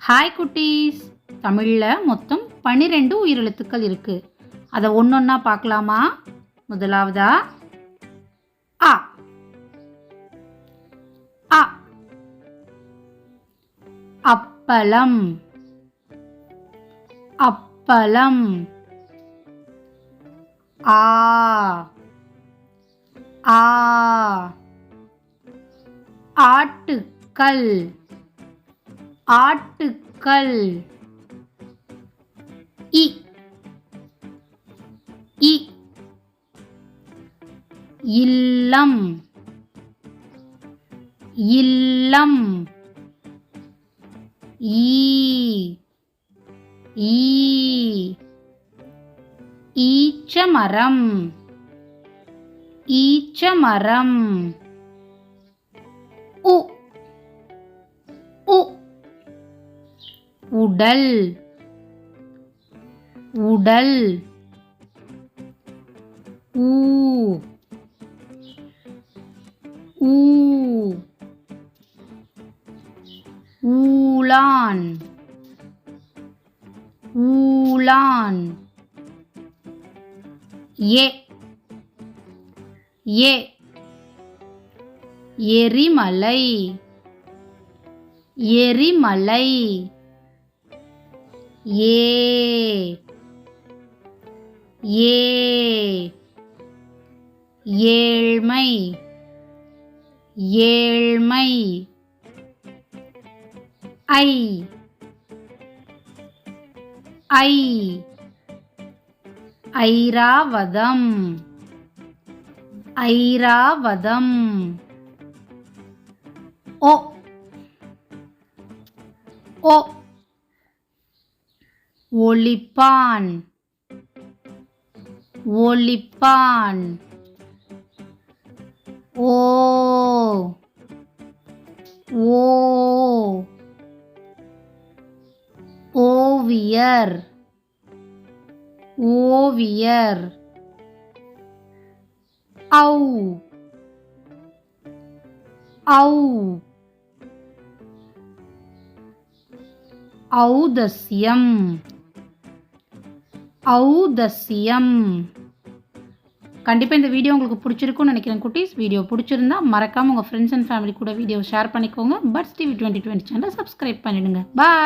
Hi குட்டீஸ், தமிழில் மொத்தம் 12 உயிரெழுத்துக்கள் இருக்குது. அதை ஒன்றொன்னா பார்க்கலாமா? முதலாவதா அ. அ. அப்பளம். அப்பளம். ஆ. ஆ. ஆட்டுக்கல். ஆட்டுக்கல். இ. இ. இல்லம். இல்லம். ஈ. ஈ. ஈச்சமரம். ஈச்சமரம். உ. உ. உடல். உடல். ஊ. ஊ. ஊளான். ஊளான். ஏ. ஏ. எரிமலை. எரிமலை. ஏ. ஏ. ஏழ்மை. ஏழ்மை. ஐ. ஐ. ஐராவதம். ஐராவதம். ஓ. ஓ. ஒலிப்பான். ஒலிப்பான். ஓ. ஓ. ஓவியர். ஓவியர். ஔ. ஔ. ஔதஸ்யம். ஔதஸ்யம். கண்டிப்பாக இந்த வீடியோ உங்களுக்கு பிடிச்சிருக்கும்னு நினைக்கிறேன் குட்டீஸ். வீடியோ பிடிச்சிருந்தா மறக்காமல் உங்கள் ஃப்ரெண்ட்ஸ் அண்ட் ஃபேமிலி கூட வீடியோ ஷேர் பண்ணிக்கோங்க. பட்ஸ் டிவி 2020 சேனலை சப்ஸ்கிரைப் பண்ணிடுங்க. பாய்.